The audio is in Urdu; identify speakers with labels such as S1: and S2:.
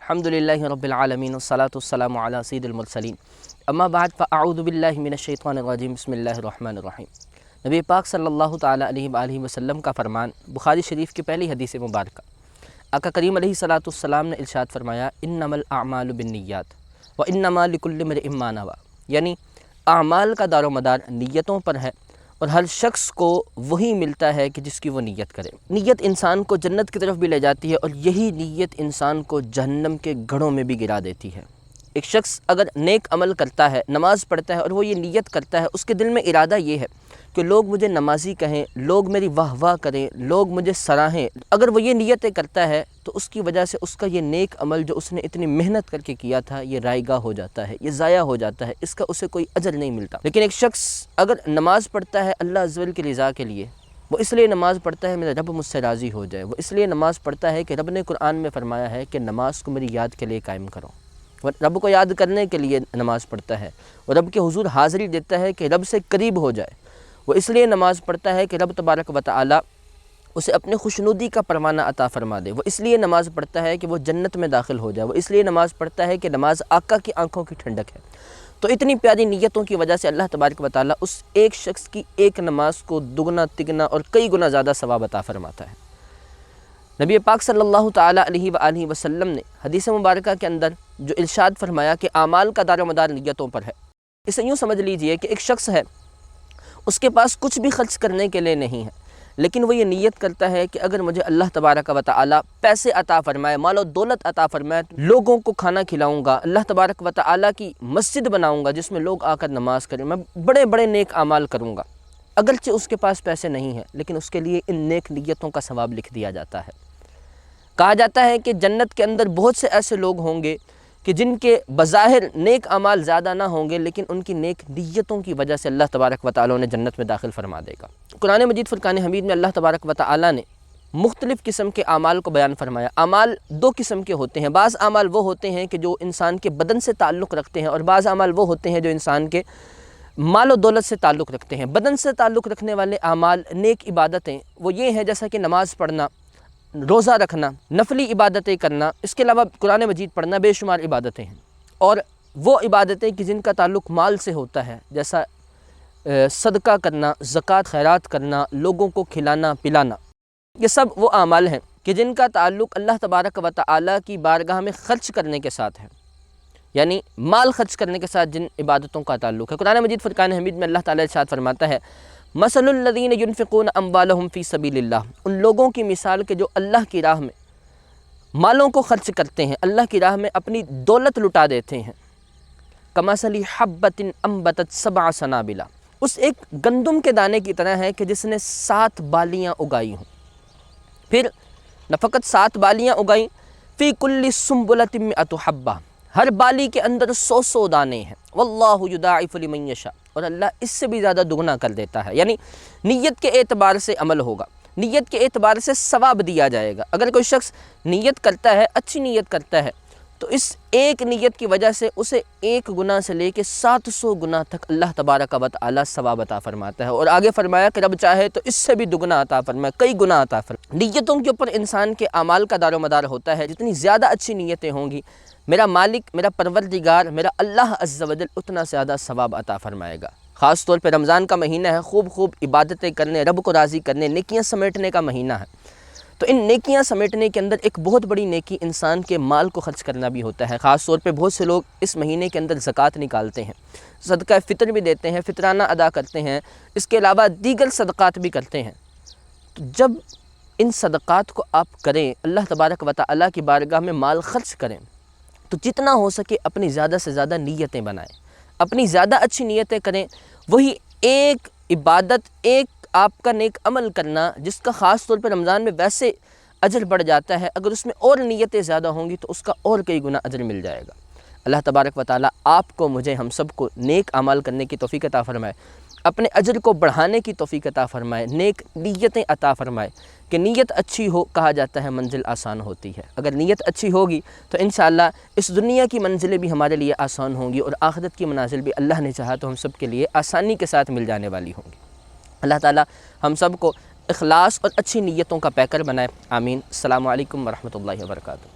S1: الحمدللہ رب العالمین والصلاة والسلام علی سید المرسلین اما بعد فاعوذ باللہ من الشیطان الرجیم بسم اللہ الرحمن الرحیم۔ نبی پاک صلی اللہ تعالیٰ علیہ وآلہ وسلم کا فرمان بخاری شریف کی پہلی حدیث مبارکہ، آقا کریم علیہ الصلاۃ والسلام نے ارشاد فرمایا انما الاعمال بالنیات وانما لکل امرئ ما نوی، یعنی اعمال کا دار و مدار نیتوں پر ہے اور ہر شخص کو وہی ملتا ہے کہ جس کی وہ نیت کرے۔ نیت انسان کو جنت کی طرف بھی لے جاتی ہے اور یہی نیت انسان کو جہنم کے گڑھوں میں بھی گرا دیتی ہے۔ ایک شخص اگر نیک عمل کرتا ہے، نماز پڑھتا ہے اور وہ یہ نیت کرتا ہے، اس کے دل میں ارادہ یہ ہے کہ لوگ مجھے نمازی کہیں، لوگ میری واہ واہ کریں، لوگ مجھے سراہیں، اگر وہ یہ نیتیں کرتا ہے تو اس کی وجہ سے اس کا یہ نیک عمل جو اس نے اتنی محنت کر کے کیا تھا یہ رائے گاہ ہو جاتا ہے، یہ ضائع ہو جاتا ہے، اس کا اسے کوئی اجر نہیں ملتا۔ لیکن ایک شخص اگر نماز پڑھتا ہے اللہ عز و جل کی رضا کے لیے، وہ اس لیے نماز پڑھتا ہے میرا رب مجھ سے راضی ہو جائے، وہ اس لیے نماز پڑھتا ہے کہ رب نے قرآن میں فرمایا ہے کہ نماز کو میری یاد کے لیے قائم کرو، وہ رب کو یاد کرنے کے لیے نماز پڑھتا ہے، وہ رب کے حضور حاضری دیتا ہے کہ رب سے قریب ہو جائے، وہ اس لیے نماز پڑھتا ہے کہ رب تبارک و تعالی اسے اپنے خوشنودی کا پروانہ عطا فرما دے، وہ اس لیے نماز پڑھتا ہے کہ وہ جنت میں داخل ہو جائے، وہ اس لیے نماز پڑھتا ہے کہ نماز آقا کی آنکھوں کی ٹھنڈک ہے۔ تو اتنی پیاری نیتوں کی وجہ سے اللہ تبارک و تعالی اس ایک شخص کی ایک نماز کو دگنا تگنا اور کئی گنا زیادہ ثواب عطا فرماتا ہے۔ نبی پاک صلی اللہ تعالی علیہ وآلہ وسلم نے حدیث مبارکہ کے اندر جو ارشاد فرمایا کہ اعمال کا دار و مدار نیتوں پر ہے، اسے یوں سمجھ لیجئے کہ ایک شخص ہے، اس کے پاس کچھ بھی خرچ کرنے کے لیے نہیں ہے، لیکن وہ یہ نیت کرتا ہے کہ اگر مجھے اللہ تبارک و تعالی پیسے عطا فرمائے، مال و دولت عطا فرمائے، لوگوں کو کھانا کھلاؤں گا، اللہ تبارک و تعالی کی مسجد بناؤں گا جس میں لوگ آ کر نماز کریں، میں بڑے بڑے نیک اعمال کروں گا۔ اگرچہ اس کے پاس پیسے نہیں ہیں لیکن اس کے لیے ان نیک نیتوں کا ثواب لکھ دیا جاتا ہے۔ کہا جاتا ہے کہ جنت کے اندر بہت سے ایسے لوگ ہوں گے کہ جن کے بظاہر نیک اعمال زیادہ نہ ہوں گے لیکن ان کی نیک نیتوں کی وجہ سے اللہ تبارک و تعالی انہیں جنت میں داخل فرما دے گا۔ قرآن مجید فرقان حمید میں اللہ تبارک و تعالی نے مختلف قسم کے اعمال کو بیان فرمایا۔ اعمال دو قسم کے ہوتے ہیں، بعض اعمال وہ ہوتے ہیں کہ جو انسان کے بدن سے تعلق رکھتے ہیں اور بعض اعمال وہ ہوتے ہیں جو انسان کے مال و دولت سے تعلق رکھتے ہیں۔ بدن سے تعلق رکھنے والے اعمال نیک عبادتیں وہ یہ ہیں جیسا کہ نماز پڑھنا، روزہ رکھنا، نفلی عبادتیں کرنا، اس کے علاوہ قرآن مجید پڑھنا، بے شمار عبادتیں ہیں۔ اور وہ عبادتیں کہ جن کا تعلق مال سے ہوتا ہے، جیسا صدقہ کرنا، زکوٰۃ خیرات کرنا، لوگوں کو کھلانا پلانا، یہ سب وہ اعمال ہیں کہ جن کا تعلق اللہ تبارک و تعالی کی بارگاہ میں خرچ کرنے کے ساتھ ہے، یعنی مال خرچ کرنے کے ساتھ جن عبادتوں کا تعلق ہے۔ قرآن مجید فرقان حمید میں اللہ تعالی ارشاد فرماتا ہے مثل الذین ينفقون اموالهم فی سبیل اللہ، ان لوگوں کی مثال کے جو اللہ کی راہ میں مالوں کو خرچ کرتے ہیں، اللہ کی راہ میں اپنی دولت لٹا دیتے ہیں، کمثل حبۃ انبتت سبع سنابل، اس ایک گندم کے دانے کی طرح ہے کہ جس نے 7 بالیاں اگائی ہوں، پھر نہ فقط 7 بالیاں اگائیں، فی کل سنبلۃ مئۃ حبہ، ہر بالی کے اندر 100 دانے ہیں، واللہ یضاعف لمن یشاء، اور اللہ اس سے بھی زیادہ دگنا کر دیتا ہے۔ یعنی نیت کے اعتبار سے عمل ہوگا، نیت کے اعتبار سے ثواب دیا جائے گا۔ اگر کوئی شخص نیت کرتا ہے، اچھی نیت کرتا ہے، تو اس ایک نیت کی وجہ سے اسے 1 گناہ سے لے کے 700 گناہ تک اللہ تبارک و تعالی ثواب عطا فرماتا ہے، اور آگے فرمایا کہ رب چاہے تو اس سے بھی دگنا عطا فرمائے، کئی گناہ عطا فرمائے۔ نیتوں کے اوپر انسان کے اعمال کا دار و مدار ہوتا ہے، جتنی زیادہ اچھی نیتیں ہوں گی میرا مالک، میرا پروردگار، میرا اللہ عز و جل اتنا زیادہ ثواب عطا فرمائے گا۔ خاص طور پہ رمضان کا مہینہ ہے، خوب عبادتیں کرنے، رب کو راضی کرنے، نیکیاں سمیٹنے کا مہینہ ہے، تو ان نیکیاں سمیٹنے کے اندر ایک بہت بڑی نیکی انسان کے مال کو خرچ کرنا بھی ہوتا ہے۔ خاص طور پہ بہت سے لوگ اس مہینے کے اندر زکوٰۃ نکالتے ہیں، صدقہ فطر بھی دیتے ہیں، فطرانہ ادا کرتے ہیں، اس کے علاوہ دیگر صدقات بھی کرتے ہیں۔ تو جب ان صدقات کو آپ کریں، اللہ تبارک و تعالی کی بارگاہ میں مال خرچ کریں، تو جتنا ہو سکے اپنی زیادہ سے زیادہ نیتیں بنائیں، اپنی زیادہ اچھی نیتیں کریں، وہی ایک عبادت، ایک آپ کا نیک عمل کرنا جس کا خاص طور پہ رمضان میں ویسے اجر بڑھ جاتا ہے، اگر اس میں اور نیتیں زیادہ ہوں گی تو اس کا اور کئی گنا اجر مل جائے گا۔ اللہ تبارک و تعالی آپ کو، مجھے، ہم سب کو نیک اعمال کرنے کی توفیق عطا فرمائے، اپنے اجر کو بڑھانے کی توفیق عطا فرمائے، نیک نیتیں عطا فرمائے کہ نیت اچھی ہو، کہا جاتا ہے منزل آسان ہوتی ہے۔ اگر نیت اچھی ہوگی تو انشاءاللہ اس دنیا کی منزلیں بھی ہمارے لیے آسان ہوں گی اور آخرت کی منازل بھی اللہ نے چاہا تو ہم سب کے لیے آسانی کے ساتھ مل جانے والی ہوں گی۔ اللہ تعالی ہم سب کو اخلاص اور اچھی نیتوں کا پیکر بنائے، آمین۔ السلام علیکم ورحمۃ اللہ وبرکاتہ۔